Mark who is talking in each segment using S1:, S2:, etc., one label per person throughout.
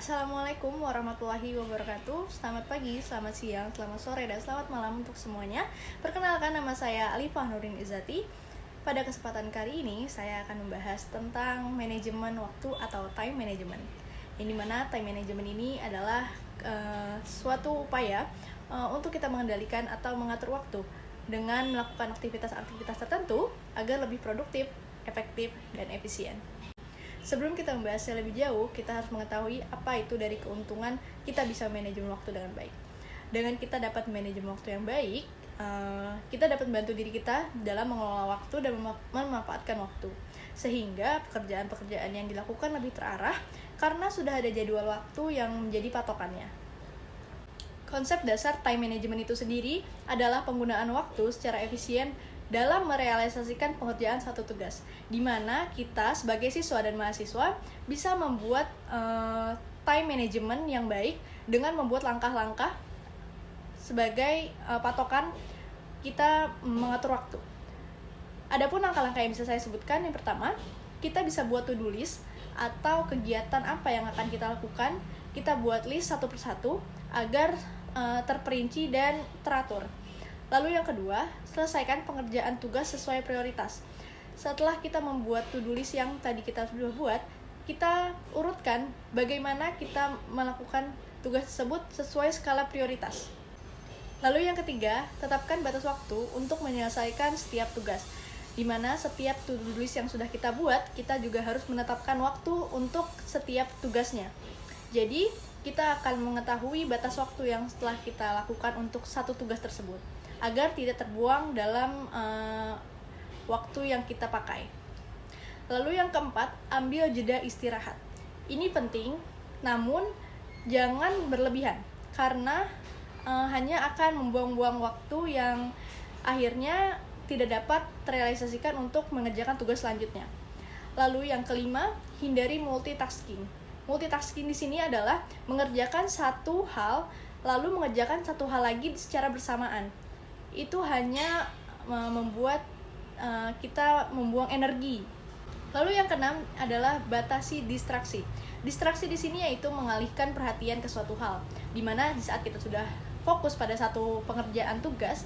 S1: Assalamualaikum warahmatullahi wabarakatuh. Selamat pagi, selamat siang, selamat sore, dan selamat malam untuk semuanya. Perkenalkan, nama saya Alifah Nurin Izzati. Pada kesempatan kali ini saya akan membahas tentang manajemen waktu atau time management. Yang dimana time management ini adalah suatu upaya untuk kita mengendalikan atau mengatur waktu dengan melakukan aktivitas-aktivitas tertentu agar lebih produktif, efektif, dan efisien. Sebelum kita membahasnya lebih jauh, kita harus mengetahui apa itu dari keuntungan kita bisa manajemen waktu dengan baik. Dengan kita dapat manajemen waktu yang baik, kita dapat membantu diri kita dalam mengelola waktu dan memanfaatkan waktu. Sehingga pekerjaan-pekerjaan yang dilakukan lebih terarah karena sudah ada jadwal waktu yang menjadi patokannya. Konsep dasar time management itu sendiri adalah penggunaan waktu secara efisien dalam merealisasikan pengerjaan satu tugas, di mana kita sebagai siswa dan mahasiswa bisa membuat time management yang baik dengan membuat langkah-langkah sebagai patokan kita mengatur waktu. Adapun langkah-langkah yang bisa saya sebutkan, yang pertama, kita bisa buat to-do list atau kegiatan apa yang akan kita lakukan. Kita buat list satu persatu agar terperinci dan teratur. Lalu yang kedua, selesaikan pengerjaan tugas sesuai prioritas. Setelah kita membuat to-do list yang tadi kita sudah buat, kita urutkan bagaimana kita melakukan tugas tersebut sesuai skala prioritas. Lalu yang ketiga, tetapkan batas waktu untuk menyelesaikan setiap tugas. Di mana setiap to-do list yang sudah kita buat, kita juga harus menetapkan waktu untuk setiap tugasnya. Jadi, kita akan mengetahui batas waktu yang setelah kita lakukan untuk satu tugas tersebut, agar tidak terbuang dalam waktu yang kita pakai. Lalu yang keempat, ambil jeda istirahat. Ini penting, namun jangan berlebihan, karena hanya akan membuang-buang waktu yang akhirnya tidak dapat terrealisasikan untuk mengerjakan tugas selanjutnya. Lalu yang kelima, hindari multitasking. Multitasking di sini adalah mengerjakan satu hal lalu mengerjakan satu hal lagi secara bersamaan. Itu hanya membuat kita membuang energi. Lalu yang keenam adalah batasi distraksi. Distraksi di sini yaitu mengalihkan perhatian ke suatu hal, di mana di saat kita sudah fokus pada satu pengerjaan tugas,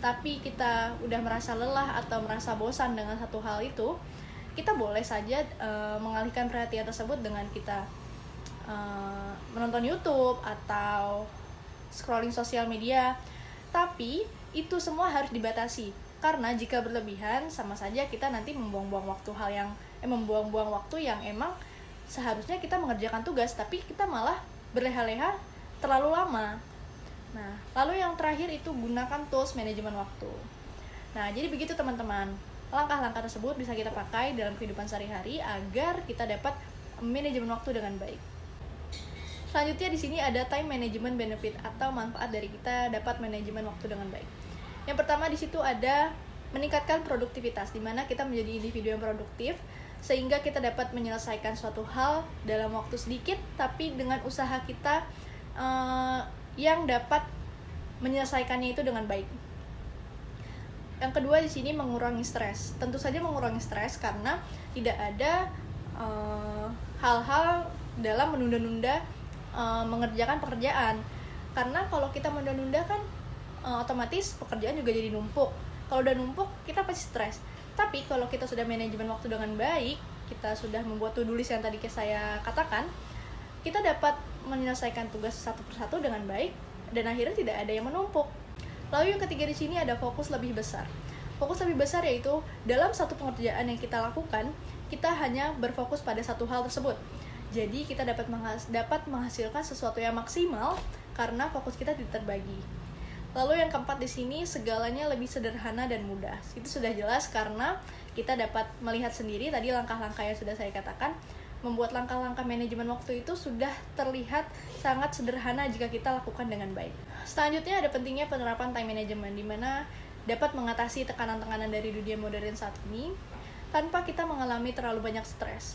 S1: tapi kita udah merasa lelah atau merasa bosan dengan satu hal itu, kita boleh saja mengalihkan perhatian tersebut dengan kita menonton YouTube atau scrolling sosial media. Tapi itu semua harus dibatasi, karena jika berlebihan sama saja kita nanti membuang-buang waktu yang emang seharusnya kita mengerjakan tugas, tapi kita malah berleha-leha terlalu lama. Nah, lalu yang terakhir itu gunakan tools manajemen waktu. Nah, jadi begitu teman-teman. Langkah-langkah tersebut bisa kita pakai dalam kehidupan sehari-hari agar kita dapat manajemen waktu dengan baik. Selanjutnya di sini ada time management benefit atau manfaat dari kita dapat manajemen waktu dengan baik. Yang pertama di situ ada meningkatkan produktivitas, di mana kita menjadi individu yang produktif sehingga kita dapat menyelesaikan suatu hal dalam waktu sedikit, tapi dengan usaha kita yang dapat menyelesaikannya itu dengan baik. Yang kedua di sini mengurangi stres. Tentu saja mengurangi stres karena tidak ada hal-hal dalam menunda-nunda mengerjakan pekerjaan. Karena kalau kita menunda-nunda kan otomatis pekerjaan juga jadi numpuk. Kalau udah numpuk kita pasti stres. Tapi kalau kita sudah manajemen waktu dengan baik, kita sudah membuat to-do list yang tadi saya katakan, kita dapat menyelesaikan tugas satu persatu dengan baik dan akhirnya tidak ada yang menumpuk. Lalu yang ketiga di sini ada fokus lebih besar. Fokus lebih besar yaitu dalam satu pengerjaan yang kita lakukan, kita hanya berfokus pada satu hal tersebut. Jadi kita dapat menghasilkan sesuatu yang maksimal karena fokus kita tidak terbagi. Lalu yang keempat di sini segalanya lebih sederhana dan mudah. Itu sudah jelas karena kita dapat melihat sendiri tadi langkah-langkah yang sudah saya katakan. Membuat langkah-langkah manajemen waktu itu sudah terlihat sangat sederhana jika kita lakukan dengan baik. Selanjutnya ada pentingnya penerapan time management, di mana dapat mengatasi tekanan-tekanan dari dunia modern saat ini tanpa kita mengalami terlalu banyak stres.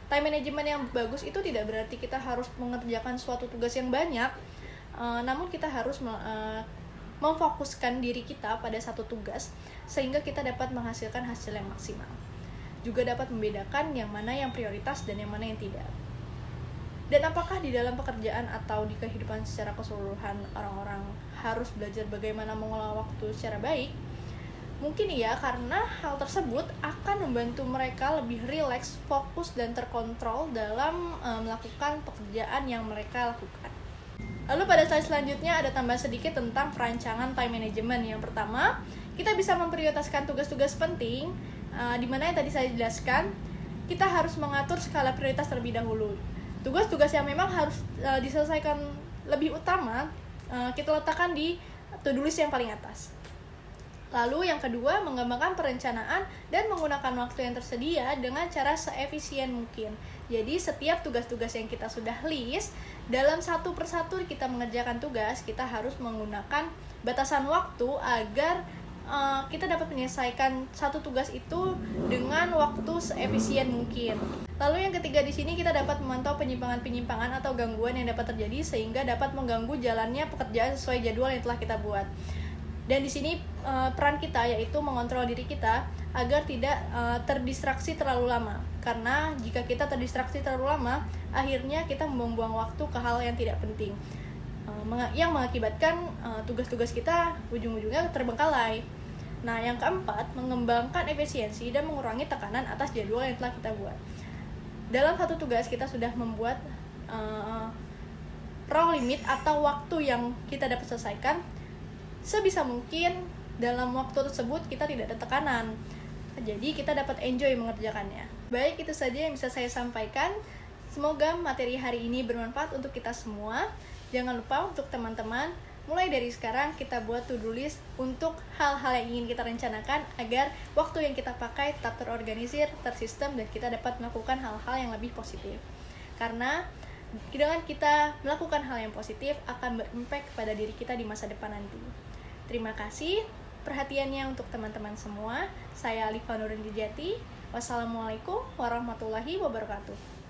S1: Time management yang bagus itu tidak berarti kita harus mengerjakan suatu tugas yang banyak, namun kita harus memfokuskan diri kita pada satu tugas sehingga kita dapat menghasilkan hasil yang maksimal. Juga dapat membedakan yang mana yang prioritas dan yang mana yang tidak. Dan apakah di dalam pekerjaan atau di kehidupan secara keseluruhan orang-orang harus belajar bagaimana mengelola waktu secara baik? Mungkin iya, karena hal tersebut akan membantu mereka lebih rileks, fokus, dan terkontrol dalam melakukan pekerjaan yang mereka lakukan. Lalu pada slide selanjutnya ada tambahan sedikit tentang perancangan time management. Yang pertama, kita bisa memprioritaskan tugas-tugas penting, di mana yang tadi saya jelaskan, kita harus mengatur skala prioritas terlebih dahulu. Tugas-tugas yang memang harus diselesaikan lebih utama, kita letakkan di to-do list yang paling atas. Lalu yang kedua, mengembangkan perencanaan dan menggunakan waktu yang tersedia dengan cara seefisien mungkin. Jadi setiap tugas-tugas yang kita sudah list, dalam satu persatu kita mengerjakan tugas, kita harus menggunakan batasan waktu agar kita dapat menyelesaikan satu tugas itu dengan waktu seefisien mungkin. Lalu yang ketiga di sini kita dapat memantau penyimpangan-penyimpangan atau gangguan yang dapat terjadi sehingga dapat mengganggu jalannya pekerjaan sesuai jadwal yang telah kita buat. Dan di sini peran kita yaitu mengontrol diri kita agar tidak terdistraksi terlalu lama. Karena jika kita terdistraksi terlalu lama, akhirnya kita membuang waktu ke hal yang tidak penting, yang mengakibatkan tugas-tugas kita ujung-ujungnya terbengkalai. Nah, yang keempat, mengembangkan efisiensi dan mengurangi tekanan atas jadwal yang telah kita buat. Dalam satu tugas kita sudah membuat raw limit atau waktu yang kita dapat selesaikan. Sebisa mungkin dalam waktu tersebut kita tidak ada tekanan, jadi kita dapat enjoy mengerjakannya. Baik, itu saja yang bisa saya sampaikan. Semoga materi hari ini bermanfaat untuk kita semua. Jangan lupa untuk teman-teman, mulai dari sekarang kita buat to-do list untuk hal-hal yang ingin kita rencanakan agar waktu yang kita pakai tetap terorganisir, tersistem, dan kita dapat melakukan hal-hal yang lebih positif. Karena dengan kita melakukan hal yang positif akan berimpact kepada diri kita di masa depan nanti. Terima kasih perhatiannya untuk teman-teman semua. Saya Alifa Nurin Dijati. Wassalamualaikum warahmatullahi wabarakatuh.